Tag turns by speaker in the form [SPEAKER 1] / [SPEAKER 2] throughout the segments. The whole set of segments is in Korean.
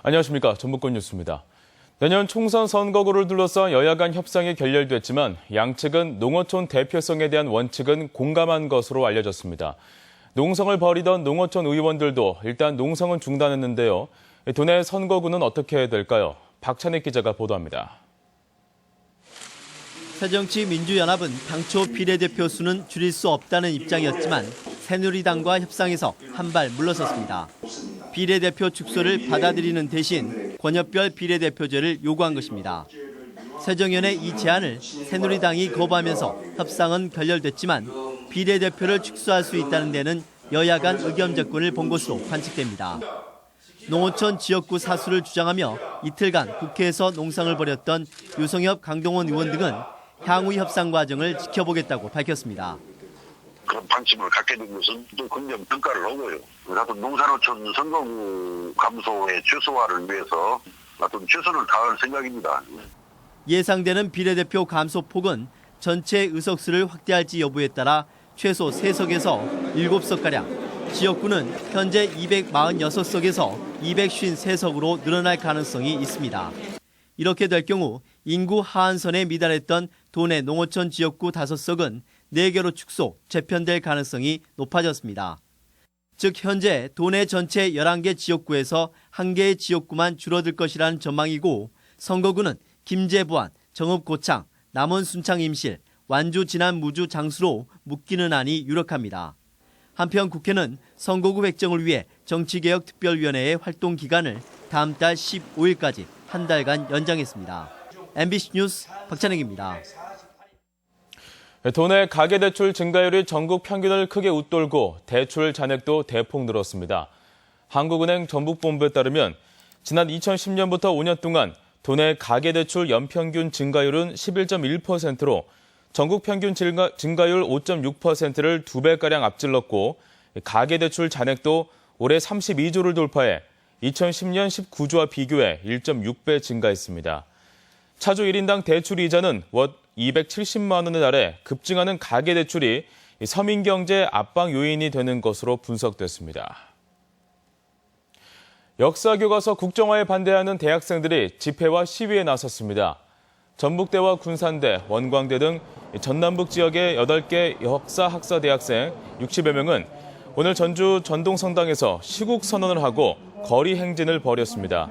[SPEAKER 1] 안녕하십니까. 전북권 뉴스입니다. 내년 총선 선거구를 둘러싼 여야 간 협상이 결렬됐지만 양측은 농어촌 대표성에 대한 원칙은 공감한 것으로 알려졌습니다. 농성을 벌이던 농어촌 의원들도 일단 농성은 중단했는데요. 도내 선거구는 어떻게 될까요? 박찬익 기자가 보도합니다.
[SPEAKER 2] 새정치민주연합은 당초 비례대표 수는 줄일 수 없다는 입장이었지만 새누리당과 협상에서 한 발 물러섰습니다. 비례대표 축소를 받아들이는 대신 권역별 비례대표제를 요구한 것입니다. 새정연의 이 제안을 새누리당이 거부하면서 협상은 결렬됐지만 비례대표를 축소할 수 있다는 데는 여야 간 의견 접근을 본 것으로 관측됩니다. 농어촌 지역구 사수를 주장하며 이틀간 국회에서 농성을 벌였던 유성엽, 강동원 의원 등은 향후 협상 과정을 지켜보겠다고 밝혔습니다.
[SPEAKER 3] 그런 방침을 갖게 된 것은 또 긍정 평가를 하고요. 하여튼 농산어촌 선거구 감소의 최소화를 위해서 하여튼 최선을 다할 생각입니다.
[SPEAKER 2] 예상되는 비례대표 감소 폭은 전체 의석수를 확대할지 여부에 따라 최소 3석에서 7석가량, 지역구는 현재 246석에서 253석으로 늘어날 가능성이 있습니다. 이렇게 될 경우 인구 하한선에 미달했던 도내 농어촌 지역구 5석은 4개로 축소, 재편될 가능성이 높아졌습니다. 즉 현재 도내 전체 11개 지역구에서 1개의 지역구만 줄어들 것이라는 전망이고 선거구는 김제 부안, 정읍 고창, 남원 순창 임실, 완주 진안 무주 장수로 묶이는 안이 유력합니다. 한편 국회는 선거구 획정을 위해 정치개혁특별위원회의 활동 기간을 다음 달 15일까지 한 달간 연장했습니다. MBC 뉴스 박찬익입니다.
[SPEAKER 1] 도내 가계대출 증가율이 전국 평균을 크게 웃돌고 대출 잔액도 대폭 늘었습니다. 한국은행 전북본부에 따르면 지난 2010년부터 5년 동안 도내 가계대출 연평균 증가율은 11.1%로 전국 평균 증가율 5.6%를 2배가량 앞질렀고 가계대출 잔액도 올해 32조를 돌파해 2010년 19조와 비교해 1.6배 증가했습니다. 차주 1인당 대출 이자는 월 270만 원에 달해 급증하는 가계대출이 서민경제 압박 요인이 되는 것으로 분석됐습니다. 역사교과서 국정화에 반대하는 대학생들이 집회와 시위에 나섰습니다. 전북대와 군산대, 원광대 등 전남북 지역의 8개 역사학사 대학생 60여 명은 오늘 전주 전동성당에서 시국선언을 하고 거리 행진을 벌였습니다.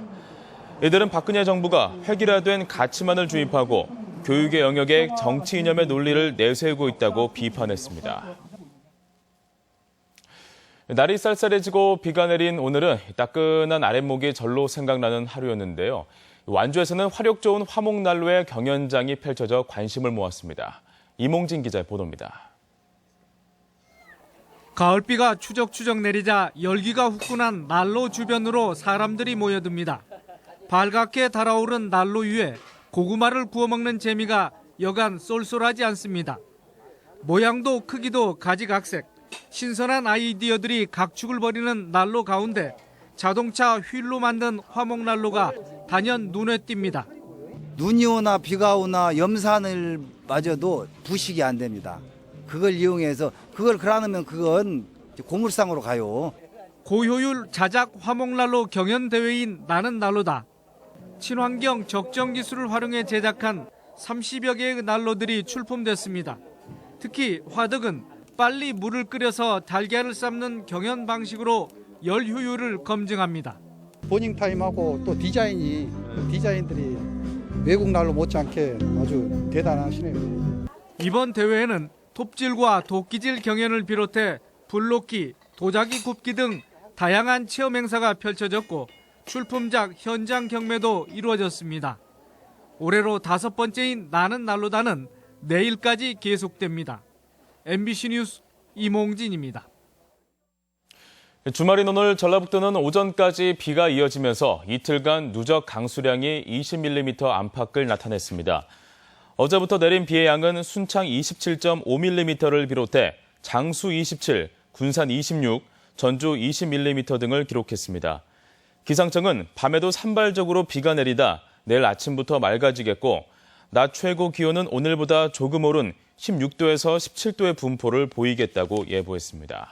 [SPEAKER 1] 이들은 박근혜 정부가 획일화된 가치만을 주입하고 교육의 영역에 정치 이념의 논리를 내세우고 있다고 비판했습니다. 날이 쌀쌀해지고 비가 내린 오늘은 따끈한 아랫목이 절로 생각나는 하루였는데요. 완주에서는 화력 좋은 화목난로의 경연장이 펼쳐져 관심을 모았습니다. 이몽진 기자의 보도입니다.
[SPEAKER 4] 가을비가 추적추적 내리자 열기가 후끈한 난로 주변으로 사람들이 모여듭니다. 발갛게 달아오른 난로 위에 고구마를 구워 먹는 재미가 여간 쏠쏠하지 않습니다. 모양도 크기도 가지각색, 신선한 아이디어들이 각축을 벌이는 난로 가운데 자동차 휠로 만든 화목난로가 단연 눈에 띕니다.
[SPEAKER 5] 눈이 오나 비가 오나 염산을 맞아도 부식이 안 됩니다. 그걸 이용해서 그걸 그러면 그건 고물상으로 가요.
[SPEAKER 4] 고효율 자작 화목난로 경연대회인 나는 난로다. 친환경 적정 기술을 활용해 제작한 30여 개의 난로들이 출품됐습니다. 특히 화덕은 빨리 물을 끓여서 달걀을 삶는 경연 방식으로 열 효율을 검증합니다.
[SPEAKER 6] 보닝 타임하고 또 디자인들이 외국 난로 못지않게 아주 대단하시네요.
[SPEAKER 4] 이번 대회에는 톱질과 도끼질 경연을 비롯해 불놓기, 도자기 굽기 등 다양한 체험 행사가 펼쳐졌고 출품작 현장 경매도 이루어졌습니다. 올해로 5번째인 나는 난로다는 내일까지 계속됩니다. MBC 뉴스 이몽진입니다.
[SPEAKER 1] 주말인 오늘 전라북도는 오전까지 비가 이어지면서 이틀간 누적 강수량이 20mm 안팎을 나타냈습니다. 어제부터 내린 비의 양은 순창 27.5mm를 비롯해 장수 27, 군산 26, 전주 20mm 등을 기록했습니다. 기상청은 밤에도 산발적으로 비가 내리다 내일 아침부터 맑아지겠고 낮 최고 기온은 오늘보다 조금 오른 16도에서 17도의 분포를 보이겠다고 예보했습니다.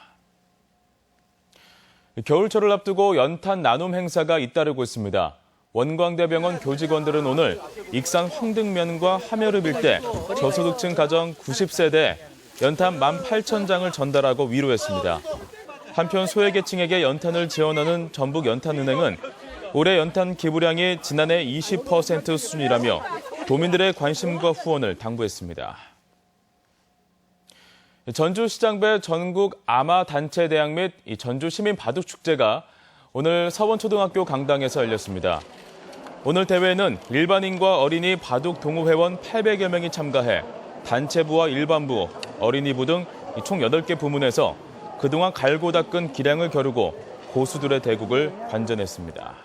[SPEAKER 1] 겨울철을 앞두고 연탄 나눔 행사가 잇따르고 있습니다. 원광대병원 교직원들은 오늘 익산 황등면과 함여릅 일대 저소득층 가정 90세대에 연탄 18,000장을 전달하고 위로했습니다. 한편 소외계층에게 연탄을 지원하는 전북연탄은행은 올해 연탄 기부량이 지난해 20% 수준이라며 도민들의 관심과 후원을 당부했습니다. 전주시장배 전국 아마단체대항 및 전주시민 바둑축제가 오늘 서원초등학교 강당에서 열렸습니다. 오늘 대회에는 일반인과 어린이 바둑 동호회원 800여 명이 참가해 단체부와 일반부, 어린이부 등 총 8개 부문에서 그동안 갈고 닦은 기량을 겨루고 고수들의 대국을 관전했습니다.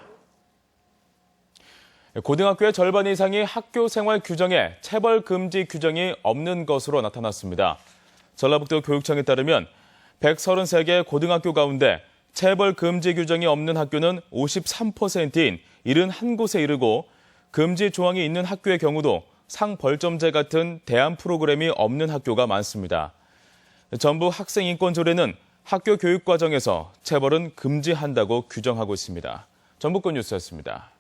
[SPEAKER 1] 고등학교의 절반 이상이 학교 생활 규정에 체벌 금지 규정이 없는 것으로 나타났습니다. 전라북도 교육청에 따르면 133개 고등학교 가운데 체벌 금지 규정이 없는 학교는 53%인 71곳에 이르고 금지 조항이 있는 학교의 경우도 상벌점제 같은 대안 프로그램이 없는 학교가 많습니다. 전북 학생인권조례는 학교 교육 과정에서 체벌은 금지한다고 규정하고 있습니다. 전북권 뉴스였습니다.